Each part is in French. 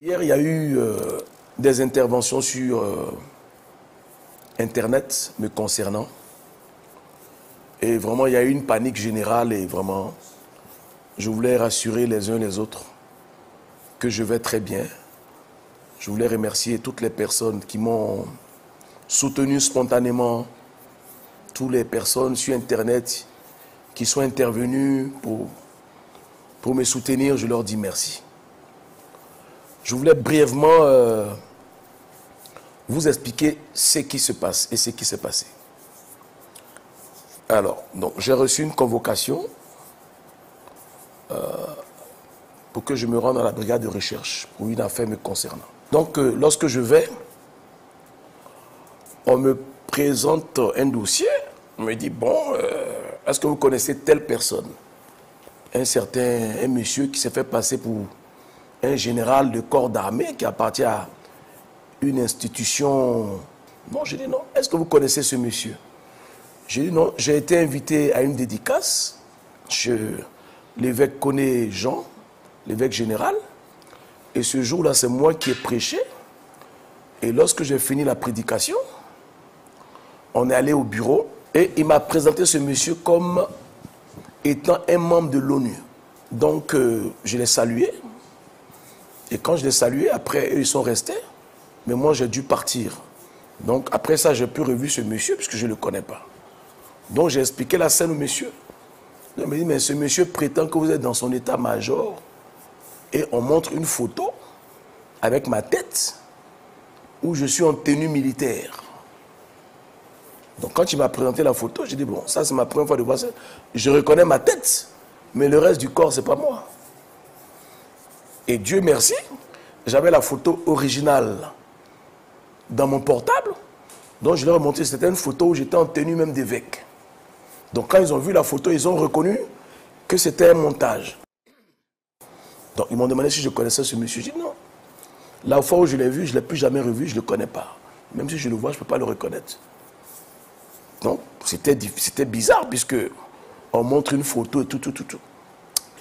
Hier, il y a eu des interventions sur Internet me concernant. Et vraiment, il y a eu une panique générale et vraiment, je voulais rassurer les uns les autres que je vais très bien. Je voulais remercier toutes les personnes qui m'ont soutenu spontanément, toutes les personnes sur Internet qui sont intervenues pour me soutenir. Je leur dis merci. Je voulais brièvement vous expliquer ce qui se passe et ce qui s'est passé. Alors, j'ai reçu une convocation pour que je me rende à la brigade de recherche pour une affaire me concernant. Donc, lorsque je vais, on me présente un dossier. On me dit, bon, est-ce que vous connaissez telle personne? Un monsieur qui s'est fait passer pour un général de corps d'armée qui appartient à une institution. Bon, j'ai dit non. Est-ce que vous connaissez ce monsieur? J'ai dit non. J'ai été invité à une dédicace. L'évêque connaît Jean, l'évêque général. Et ce jour-là, c'est moi qui ai prêché. Et lorsque j'ai fini la prédication, on est allé au bureau et il m'a présenté ce monsieur comme étant un membre de l'ONU. Donc, je l'ai salué. Et quand je l'ai salué, après, eux, ils sont restés. Mais moi, j'ai dû partir. Donc, après ça, j'ai pu revoir ce monsieur, puisque je ne le connais pas. Donc, j'ai expliqué la scène au monsieur. Il m'a dit, mais ce monsieur prétend que vous êtes dans son état-major. Et on montre une photo avec ma tête, où je suis en tenue militaire. Donc, quand il m'a présenté la photo, j'ai dit, bon, ça, c'est ma première fois de voir ça. Je reconnais ma tête, mais le reste du corps, ce n'est pas moi. Et Dieu merci, j'avais la photo originale dans mon portable. Donc je leur ai montré, c'était une photo où j'étais en tenue même d'évêque. Donc quand ils ont vu la photo, ils ont reconnu que c'était un montage. Donc ils m'ont demandé si je connaissais ce monsieur. J'ai dit non. La fois où je l'ai vu, je ne l'ai plus jamais revu, je ne le connais pas. Même si je le vois, je ne peux pas le reconnaître. Donc c'était bizarre puisque on montre une photo et tout.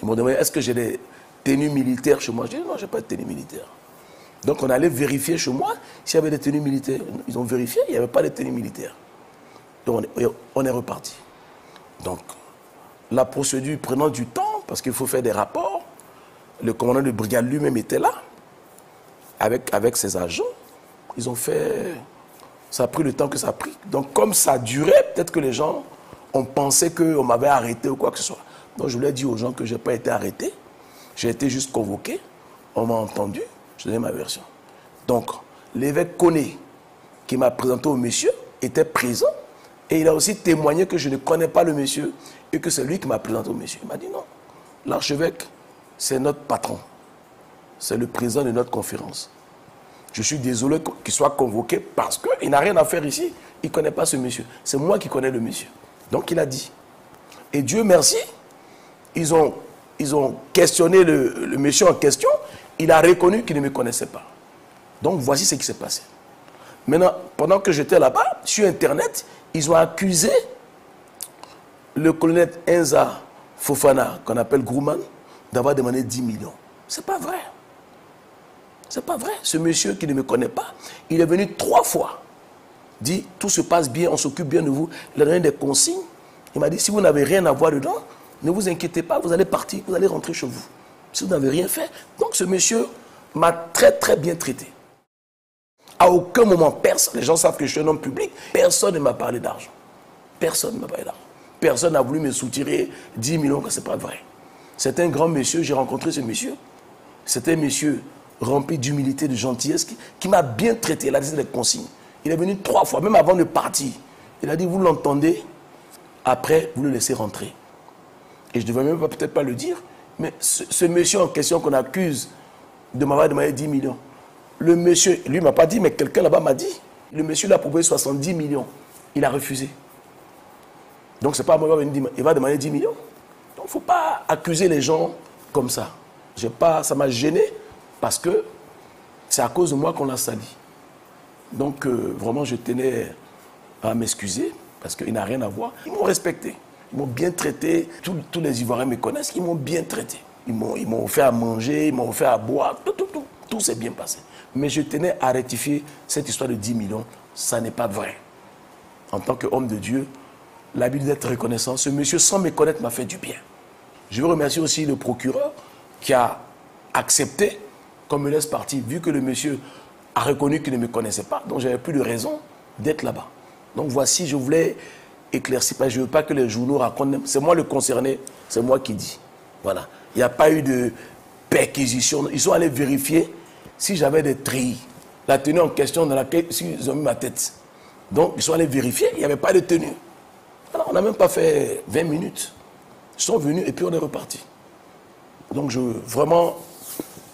Ils m'ont demandé, est-ce que j'ai des tenues militaires chez moi? Je dis non, je n'ai pas de tenue militaire. Donc on allait vérifier chez moi s'il y avait des tenues militaires. Ils ont vérifié, il n'y avait pas de tenues militaires. Donc on est reparti. Donc la procédure prenant du temps, parce qu'il faut faire des rapports, le commandant de brigade lui-même était là, avec ses agents. Ils ont fait... Ça a pris le temps que ça a pris. Donc comme ça durait, peut-être que les gens ont pensé qu'on m'avait arrêté ou quoi que ce soit. Donc je leur ai dit aux gens que je n'ai pas été arrêté. J'ai été juste convoqué, on m'a entendu, je donnais ma version. Donc, l'évêque Koné, qui m'a présenté au monsieur, était présent et il a aussi témoigné que je ne connais pas le monsieur et que c'est lui qui m'a présenté au monsieur. Il m'a dit non, l'archevêque, c'est notre patron, c'est le président de notre conférence. Je suis désolé qu'il soit convoqué parce qu'il n'a rien à faire ici, il ne connaît pas ce monsieur. C'est moi qui connais le monsieur. Donc, il a dit. Et Dieu merci, ils ont questionné le monsieur en question, il a reconnu qu'il ne me connaissait pas. Donc voici ce qui s'est passé. Maintenant, pendant que j'étais là-bas, sur Internet, ils ont accusé le colonel Enza Fofana, qu'on appelle Grumman, d'avoir demandé 10 millions. C'est pas vrai. C'est pas vrai. Ce monsieur qui ne me connaît pas, il est venu 3 fois. Dit, tout se passe bien, on s'occupe bien de vous. Il a donné des consignes. Il m'a dit, si vous n'avez rien à voir dedans, ne vous inquiétez pas, vous allez partir, vous allez rentrer chez vous. Si vous n'avez rien fait. Donc ce monsieur m'a très bien traité. À aucun moment, personne, les gens savent que je suis un homme public, personne ne m'a parlé d'argent. Personne ne m'a parlé d'argent. Personne n'a voulu me soutirer 10 millions, que ce n'est pas vrai. C'est un grand monsieur, j'ai rencontré ce monsieur. C'est un monsieur rempli d'humilité, de gentillesse, qui m'a bien traité. Il a dit des consignes. Il est venu 3 fois, même avant de partir. Il a dit, vous l'entendez, après, vous le laissez rentrer. Et je ne devais même peut-être pas le dire, mais ce monsieur en question qu'on accuse de m'avoir demandé 10 millions, le monsieur, lui ne m'a pas dit, mais quelqu'un là-bas m'a dit, le monsieur l'a proposé 70 millions. Il a refusé. Donc ce n'est pas à moi qui va venir dire, il va demander 10 millions. Donc il ne faut pas accuser les gens comme ça. Ça m'a gêné parce que c'est à cause de moi qu'on l'a sali. Donc vraiment je tenais à m'excuser parce qu'il n'a rien à voir. Ils m'ont respecté. Ils m'ont bien traité. Tous les Ivoiriens me connaissent. Ils m'ont bien traité. Ils m'ont fait à manger, ils m'ont fait à boire, tout. tout s'est bien passé. Mais je tenais à rectifier cette histoire de 10 millions. Ça n'est pas vrai. En tant qu'homme de Dieu, la Bible d'être reconnaissant. Ce monsieur, sans me connaître, m'a fait du bien. Je veux remercier aussi le procureur qui a accepté qu'on me laisse partir, vu que le monsieur a reconnu qu'il ne me connaissait pas. Donc, j'avais plus de raison d'être là-bas. Donc, voici, je voulais éclaircir, parce que je ne veux pas que les journaux racontent. C'est moi le concerné, c'est moi qui dis. Voilà. Il n'y a pas eu de perquisition. Ils sont allés vérifier si j'avais des treillis. La tenue en question dans laquelle ils ont mis ma tête. Donc, ils sont allés vérifier, il n'y avait pas de tenue. Alors, on n'a même pas fait 20 minutes. Ils sont venus et puis on est reparti. Donc, vraiment,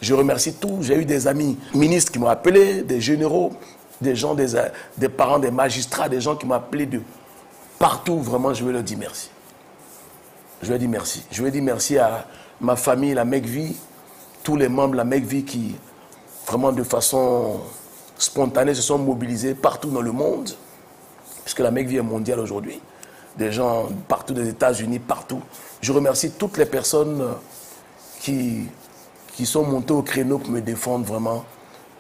je remercie tous. J'ai eu des amis ministres qui m'ont appelé, des généraux, des gens, des parents, des magistrats, des gens qui m'ont appelé de partout. Vraiment, je veux leur dire merci. Je veux dire merci. Je veux dire merci à ma famille, la MECVI, tous les membres de la MECVI qui, vraiment de façon spontanée, se sont mobilisés partout dans le monde, puisque la MECVI est mondiale aujourd'hui. Des gens partout des États-Unis, partout. Je remercie toutes les personnes qui sont montées au créneau pour me défendre vraiment.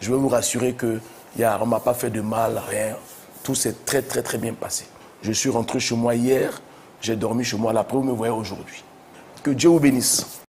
Je veux vous rassurer qu'on ne m'a pas fait de mal, rien. Tout s'est très, très, très bien passé. Je suis rentré chez moi hier, j'ai dormi chez moi, après vous me voyez aujourd'hui. Que Dieu vous bénisse.